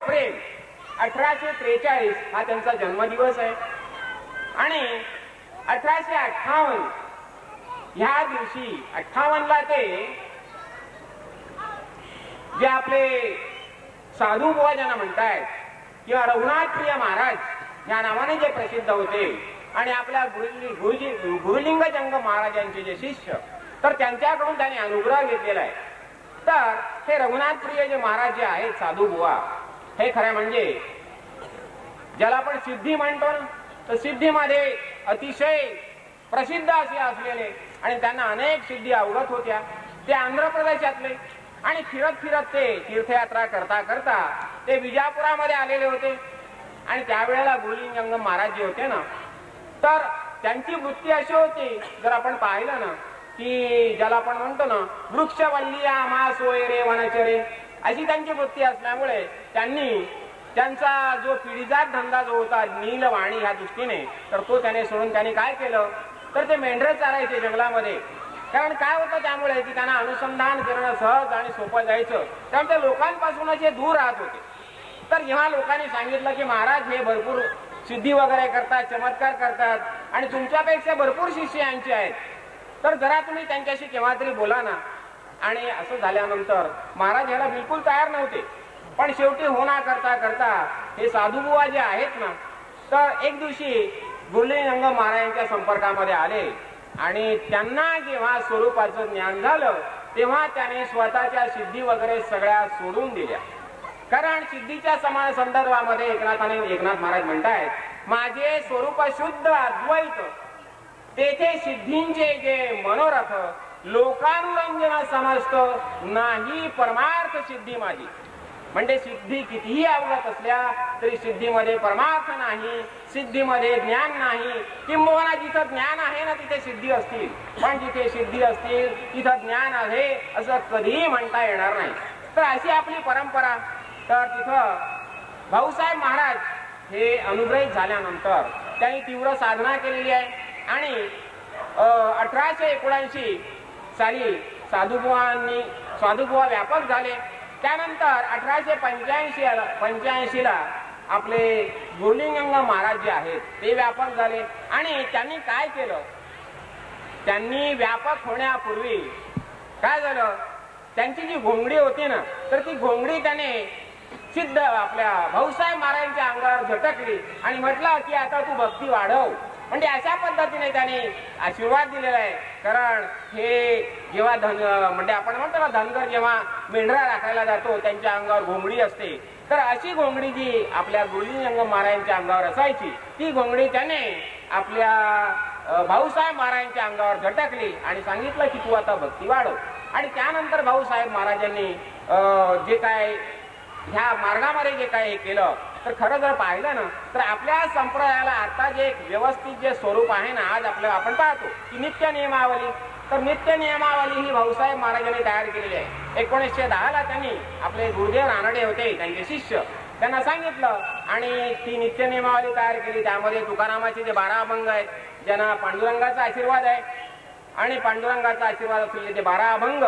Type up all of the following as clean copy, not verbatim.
April 1843 हा त्यांचा जन्मदिवस आहे आणि 1858 ह्या दिवशी 58ला ते जे आपले साधू बुवा ज्यांना म्हणतायत किंवा रघुनाथप्रिय महाराज या नावाने जे प्रसिद्ध होते आणि आपल्या गुरुलिंग जंग महाराजांचे जे शिष्य, तर त्यांच्याकडून त्यांनी अनुग्रह घेतलेला आहे. तर हे रघुनाथप्रिय जे महाराज जे आहेत साधू बुवा, हे खरं म्हणजे ज्याला आपण सिद्धी म्हणतो ना, तर सिद्धीमध्ये अतिशय प्रसिद्ध असे असलेले आणि त्यांना अनेक सिद्धी अवगत होत्या. ते आंध्र प्रदेशातले आणि फिरत फिरत ते तीर्थयात्रा करता करता ते विजापुरामध्ये आलेले होते. आणि त्यावेळेला गुरुलिंग महाराज जे होते ना, तर त्यांची वृत्ती अशी होती, जर आपण पाहिलं ना, की ज्याला आपण म्हणतो ना वृक्षवल्लिया मा सोयरे वनचरे, अशी त्यांची वृत्ती असल्यामुळे त्यांनी त्यांचा जो पिढीजात धंदा जो होता नीलवाणी ह्या दृष्टीने, तर तो त्याने सोडून त्यांनी काय केलं, तर ते मेंढरे चारायचे जंगलामध्ये. कारण काय होतं त्यामुळे की त्यांना अनुसंधान करणं सहज आणि सोपं जायचं, त्यामुळे ते लोकांपासून जे दूर राहत होते. तर जेव्हा लोकांनी सांगितलं की महाराज हे भरपूर सिद्धी वगैरे करतात, चमत्कार करतात आणि तुमच्यापेक्षा भरपूर शिष्य यांचे आहेत, तर जरा तुम्ही त्यांच्याशी केव्हा तरी बोला ना. आणि असं झाल्यानंतर महाराज याला बिलकुल तयार नव्हते. पण शेवटी होना करता करता हे साधुबुवा जे आहेत ना, तर एक दिवशी गुरुलिंग महाराजांच्या संपर्कामध्ये आले आणि त्यांना जेव्हा स्वरूपाचं ज्ञान झालं, तेव्हा त्याने स्वतःच्या सिद्धी वगैरे सगळ्या सोडून दिल्या. कारण सिद्धीच्या समान संदर्भामध्ये एकनाथ महाराज म्हणतायत, माझे स्वरूप शुद्ध अद्वैत तेथे सिद्धींचे जे मनोरथ लोकानुरंजन समजत नाही परमार्थ सिद्धी माझी. म्हणजे सिद्धी कितीही अवगत असल्या तरी सिद्धीमध्ये परमार्थ नाही, सिद्धीमध्ये ज्ञान नाही. किंबहुना जिथं ज्ञान आहे ना तिथे सिद्धी असतील, पण जिथे सिद्धी असतील तिथं ज्ञान आहे असं कधीही म्हणता येणार नाही. तर अशी आपली परंपरा. तर तिथं भाऊसाहेब महाराज हे अनुग्रहित झाल्यानंतर त्यांनी तीव्र साधना केलेली आहे आणि 1879 साली साधुबुवा व्यापक झाले. त्यानंतर 1885 ला आपले गुरुलिंग महाराज जे आहेत ते व्यापक झाले. आणि त्यांनी काय केलं, त्यांनी व्यापक होण्यापूर्वी काय झालं, त्यांची जी घोंगडी होती ना, तर ती घोंगडी त्याने सिद्ध आपल्या भाऊसाहेब महाराजांच्या अंगावर झटकली आणि म्हटलं की आता तू भक्ती वाढव. म्हणजे अशा पद्धतीने त्याने आशीर्वाद दिलेला आहे. कारण हे जेव्हा म्हणजे आपण म्हणतो ना, धनगर जेव्हा मेंढरा राखायला जातो त्यांच्या अंगावर घोंगडी असते, तर अशी घोंगडी जी आपल्या गुरुलिंग महाराजांच्या अंगावर असायची, ती घोंगडी त्याने आपल्या भाऊसाहेब महाराजांच्या अंगावर झटकली आणि सांगितलं की तू आता भक्ती वाढव. आणि त्यानंतर भाऊसाहेब महाराजांनी जे काय ह्या मार्गामध्ये जे काय हे केलं, तर खरं जर पाहिलं ना, तर आपल्या संप्रदायाला आता जे एक व्यवस्थित जे स्वरूप आहे ना, आज आपण पाहतो की नित्य नियमावली. तर नित्य नियमावली ही भाऊसाहेब महाराजांनी तयार केलेली आहे. 1910 ला त्यांनी आपले गुरुदेव रानडे होते त्यांचे शिष्य, त्यांना सांगितलं आणि ती नित्य नियमावली तयार केली. त्यामध्ये तुकारामाचे जे 12 अभंग आहेत, ज्यांना पांडुरंगाचा आशीर्वाद आहे आणि पांडुरंगाचा आशीर्वाद असलेले ते 12 अभंग,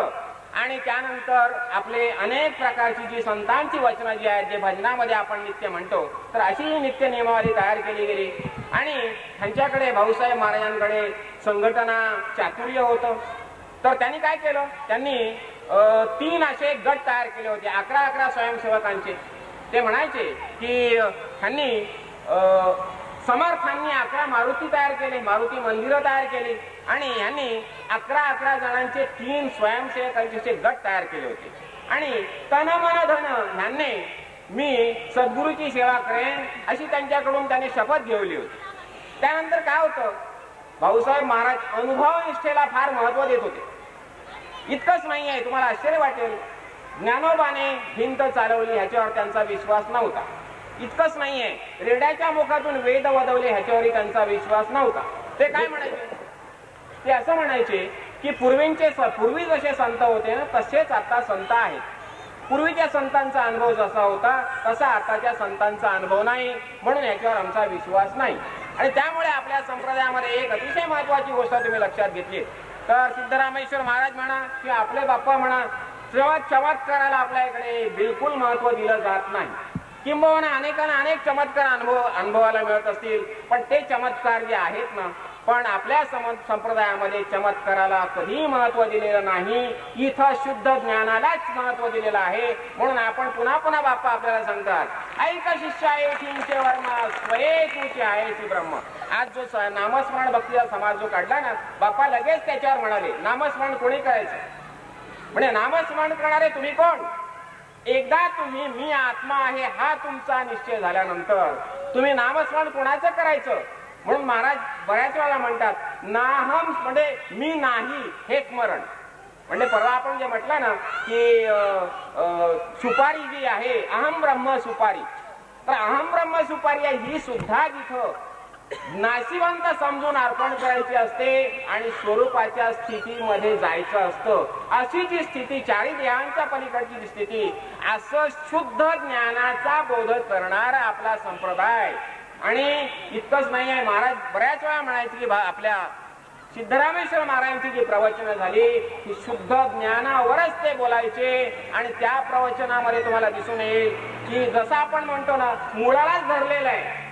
आणि त्यानंतर आपले अनेक प्रकारची जी संतांची वचनं जी आहेत, जे भजनामध्ये आपण नित्य म्हणतो, तर अशी ही नित्य नियमावली तयार केली गेली. आणि त्यांच्याकडे भाऊसाहेब महाराजांकडे संघटना चातुर्य होतं. तर त्यांनी काय केलं, त्यांनी 3 असे गट तयार केले होते, 11 स्वयंसेवकांचे. ते म्हणायचे की त्यांनी समर्थांनी 11 मारुती तयार केले, मारुती मंदिरं तयार केली आणि यांनी 11 जणांचे 3 स्वयंसेवकांचे गट तयार केले होते. आणि तन मन धन ह्यांनी मी सद्गुरूची सेवा करेन अशी त्यांच्याकडून त्याने शपथ घेतली होती. त्यानंतर काय होतं, भाऊसाहेब महाराज अनुभव निष्ठेला फार महत्व देत होते. इतकंच नाही आहे, तुम्हाला आश्चर्य वाटेल, ज्ञानोबाने भिंत चालवली ह्याच्यावर त्यांचा विश्वास नव्हता. इतकंच नाहीये, रेड्याच्या मुखातून वेद वदवले ह्याच्यावरही त्यांचा विश्वास नव्हता. ते काय म्हणायचे, ते असं म्हणायचे की पूर्वी जसे संत होते ना, तसेच आता संत आहेत. पूर्वीच्या संतांचा अनुभव जसा होता तसा आताच्या संतांचा अनुभव नाही, म्हणून याच्यावर आमचा विश्वास नाही. आणि त्यामुळे आपल्या संप्रदायामध्ये एक अतिशय महत्वाची गोष्ट तुम्ही लक्षात घेतली, तर सिद्धरामेश्वर महाराज म्हणा किंवा आपले बाप्पा म्हणा, चमत्काराला आपल्या इकडे बिलकुल महत्व दिलं जात नाही. किंबहुना अनेकांना अनेक चमत्कार अनुभवायला मिळत असतील, पण ते चमत्कार जे आहेत ना, पण आपल्या संप्रदायामध्ये चमत्काराला कधीही महत्व दिलेलं नाही. इथं शुद्ध ज्ञानालाच महत्व दिलेलं आहे. म्हणून आपण पुन्हा पुन्हा बाप्पा आपल्याला सांगतात, ऐक शिष्या येथींचे वर्मा स्वये तुझे आहे ब्रह्म. आज जो नामस्मरण भक्तीचा समाज जो काढला ना, बाप्पा लगेच त्याच्यावर म्हणाले, नामस्मरण कोणी करायचं? म्हणजे नामस्मरण करणारे तुम्ही कोण? एकदा तुम्ही मी आत्मा आहे हा तुमचा निश्चय झाल्यानंतर तुम्ही नामस्मरण कोणाचं करायचं? म्हणून महाराज बऱ्याच वेळा म्हणतात, नाहम म्हणजे मी नाही हे स्मरण. म्हणजे परवा आपण जे म्हटलं ना की सुपारी जी आहे अहम ब्रह्म सुपारी, तर अहम ब्रह्म सुपारी आहे ही सुद्धा जिथं नाशिवंत समजून अर्पण करायची असते आणि स्वरूपाच्या स्थितीमध्ये जायचं असतं, अशी जी स्थिती चारी देहांच्या पलीकडची स्थिती, असं शुद्ध ज्ञानाचा बोध करणारा आपला संप्रदाय. आणि इतकंच नाही आहे, महाराज बऱ्याच वेळा म्हणायचे की आपल्या सिद्धरामेश्वर महाराजांची जी प्रवचनं झाली ती शुद्ध ज्ञानावरच ते बोलायचे. आणि त्या प्रवचनामध्ये तुम्हाला दिसून येईल की जसं आपण म्हणतो ना, मुळालाच धरलेलं आहे.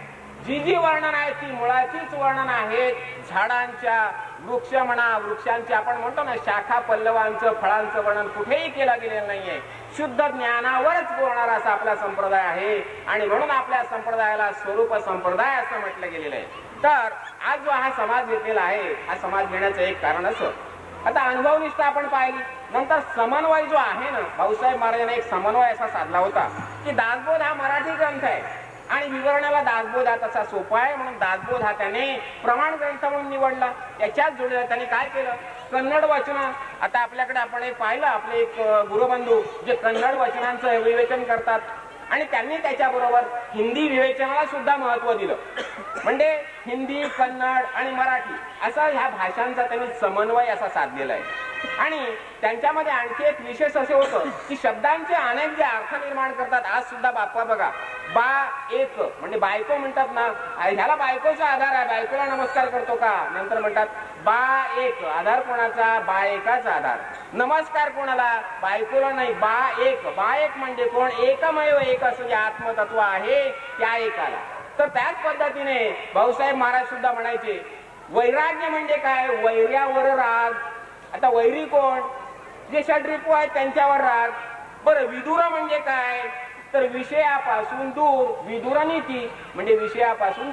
जी जी वर्णन आहे ती मुळाचीच वर्णन आहेत. झाडांच्या वृक्ष म्हणा, वृक्षांचे आपण म्हणतो ना शाखा पल्लवांचं फळांचं वर्णन कुठेही केलं गेलेलं नाहीये. शुद्ध ज्ञानावरच बोलणारा असा आपला संप्रदाय आहे. आणि म्हणून आपल्या संप्रदायाला स्वरूप संप्रदाय असं म्हटलं गेलेलं आहे. तर आज जो हा समाज घेतलेला आहे, हा समाज घेण्याचं एक कारण असं, आता अनुभवनिष्ठ आपण पाहिली, नंतर समन्वय जो आहे ना, भाऊसाहेब महाराजांनी एक समन्वय असा साधला होता की दासबोध हा मराठी ग्रंथ आहे आणि विवरणाला दासबोध हा तसा सोपा आहे, म्हणून दासबोध हा त्याने प्रमाण ग्रंथ म्हणून निवडला. त्याच्याच जोडीला त्याने काय केलं, कन्नड वचन. आता आपल्याकडे आपण एक पाहिलं, आपले एक गुरुबंधू जे कन्नड वचनांचं विवेचन करतात आणि त्यांनी त्याच्याबरोबर हिंदी विवेचनाला सुद्धा महत्व दिलं. म्हणजे हिंदी, कन्नड आणि मराठी असा ह्या भाषांचा त्यांनी समन्वय असा साधलेला आहे. आणि त्यांच्यामध्ये आणखी एक विशेष असे होतं की शब्दांचे अनेक जे अर्थ निर्माण करतात. आज सुद्धा बाप्पा बघा, बा एक म्हणजे बायको म्हणतात ना, ह्याला बायकोचा आधार आहे, बायकोला नमस्कार करतो का? नंतर म्हणतात बा एक, आधार कोणाचा? बा एकाचा आधार. नमस्कार कोणाला? बायकोला नाही, बा एक. बा एक म्हणजे कोण? एकमेव एक असं जे आत्मतत्व आहे त्या एकाला. तर त्याच पद्धतीने भाऊसाहेब महाराज सुद्धा म्हणायचे, वैराग्य म्हणजे काय? वैर्यावर राग. आता वैरी कोण? जे षड्रिपू आहेत त्यांच्यावर राग. बरं, विदुर म्हणजे काय? तर विषयापासून दूर. विदुर नीती म्हणजे विषयापासून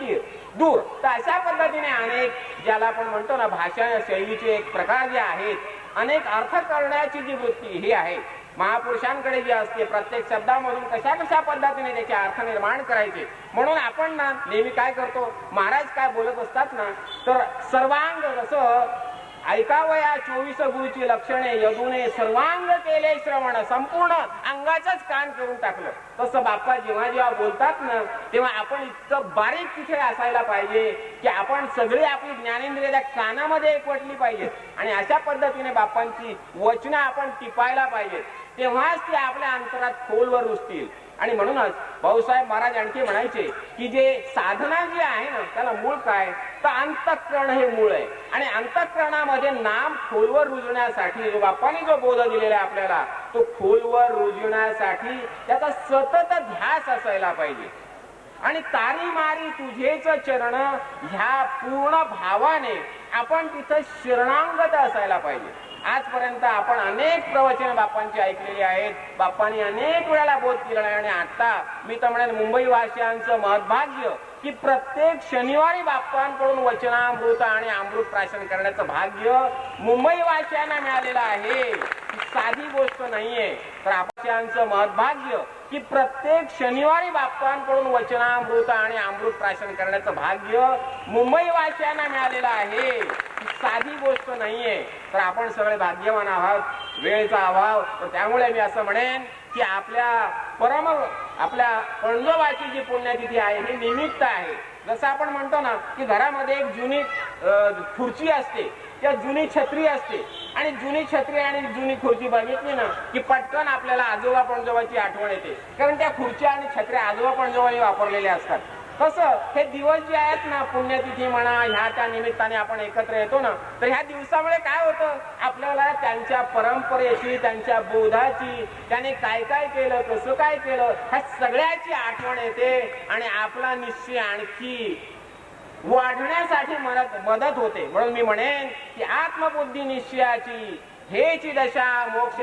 दूर. तर अशा पद्धतीने अनेक, ज्याला आपण म्हणतो ना भाषा शैलीचे एक प्रकार जे आहेत, अनेक अर्थ करण्याची जी वृत्ती ही आहे महापुरुषांकडे जी असते, प्रत्येक शब्दामधून कशा कशा पद्धतीने त्याचे अर्थ निर्माण करायचे. म्हणून आपण ना नेहमी काय करतो, महाराज काय बोलत असतात ना, तर सर्वांग जसं ऐकावया 24 गुरुची लक्षणे, यदुने सर्वांग केले श्रवण, संपूर्ण अंगाचंच कान करून टाकलं. तसं बाप्पा जेव्हा जेव्हा बोलतात ना, तेव्हा आपण इतकं बारीक तिथे असायला पाहिजे की आपण सगळी आपली ज्ञानेंद्रिय त्या कानामध्ये एकवटली पाहिजे आणि अशा पद्धतीने बाप्पांची वचनं आपण टिपायला पाहिजे. तेव्हाच ते आपल्या अंतरात खोलवर रुजतील. आणि म्हणूनच भाऊसाहेब महाराज आणखी म्हणायचे की जे साधना जी आहे ना, त्याला मूळ काय? तर अंतःकरण हे मूळ आहे. आणि अंतःकरणामध्ये नाम खोलवर रुजण्यासाठी जो बाप्पाने जो बोध दिलेला आहे आपल्याला, तो खोलवर रुजण्यासाठी त्याचा सतत ध्यास असायला पाहिजे. आणि तारी मारी तुझेच चरण ह्या पूर्ण भावाने आपण तिथं शरणांगत असायला पाहिजे. आजपर्यंत आपण अनेक प्रवचन बाप्पांची ऐकलेली आहेत, बाप्पांनी अनेक वेळेला बोध केला आहे. आणि आता मी तर म्हणेन मुंबई वासियांचं महत्भाग्य की प्रत्येक शनिवारी बाप्पांकडून वचनामृत आणि अमृत प्राशन करण्याचं भाग्य मुंबई वासियांना मिळालेलं आहे. साधी गोष्ट नाहीये. तर आपल्याचं महत्भाग्य की प्रत्येक शनिवारी बाप्पांकडून वचनामृत आणि अमृत प्राशन करण्याचं भाग्य मुंबई वासियांना मिळालेलं आहे. साधी गोष्ट नाहीये. तर आपण सगळे भाग्यवान आहात. वेळेचा अभाव, तर त्यामुळे मी असं म्हणेन की आपल्या पणजोबाची जी पुण्यतिथी आहे ही निमित्त आहे. जसं आपण म्हणतो ना की घरामध्ये एक जुनी खुर्ची असते, त्या जुनी छत्री असते, आणि जुनी छत्री आणि जुनी खुर्ची बघितली ना की पटकन आपल्याला आजोबा पणजोबाची आठवण येते. कारण त्या खुर्च्या आणि छत्र्या आजोबा पणजोबांनी वापरलेल्या असतात. कसं हे दिवस जे आहेत ना, पुण्यतिथी म्हणा, ह्या त्या निमित्ताने आपण एकत्र येतो ना, तर ह्या दिवसामुळे काय होतं, आपल्याला त्यांच्या परंपरेची, त्यांच्या बोधाची, त्याने काय काय केलं, कसं काय केलं, ह्या सगळ्याची आठवण येते आणि आपला निश्चय आणखी वाढण्यासाठी मदत होते. म्हणून मी म्हणेन की आत्मबुद्धी निश्चयाची हेची दशा मोक्ष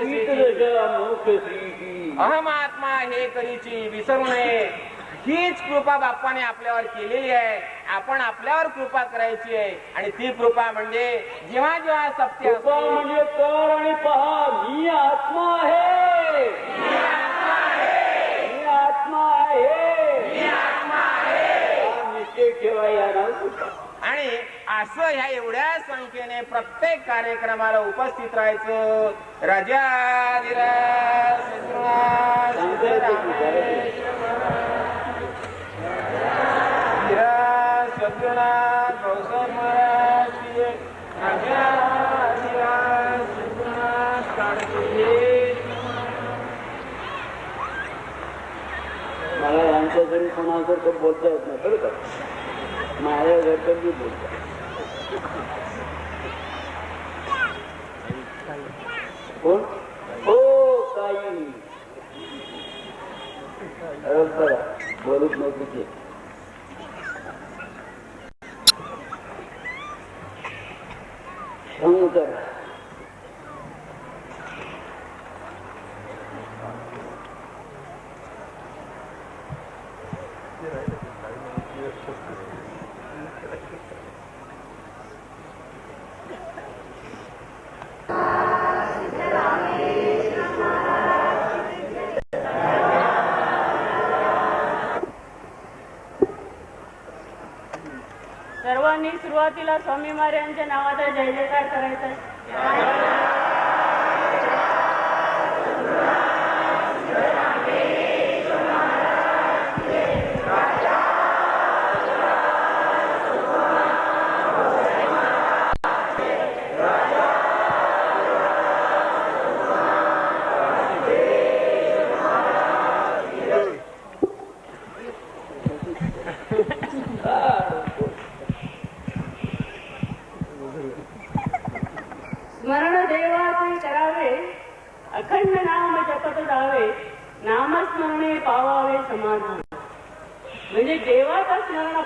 अहम आत्मा हे करीची विसरू नये. हीच कृपा बाप्पाने आपल्यावर केलेली आहे. आपण आपल्यावर कृपा करायची आहे आणि ती कृपा म्हणजे जेव्हा जेव्हा सत्य म्हणजे कर आणि पहा, मी आत्मा आहे, मी आत्मा आहे, निश्चय ठेवा या नाव. आणि असं ह्या एवढ्या संख्येने प्रत्येक कार्यक्रमाला उपस्थित राहायचं. राजाधिराज सद्गुरुनाथ भाऊसाहेब महाराज की राजाधिराज सद्गुरुनाथ काळजी. मला यांच्या घरी कोणासारखं बोलता येत नाही बरं का, माझ्या घरचं मी बोलतो. कोण हो काही बोलत नव्हती ते. शंकर सर्वांनी सुरुवातीला स्वामी महाराजांच्या नावाचा जय जयकार करायचा. स्मरण देवाचे करावे, अखंड नाम जपत जावे, नामस्मरणे पावावे समाधान. म्हणजे देवाचं स्मरण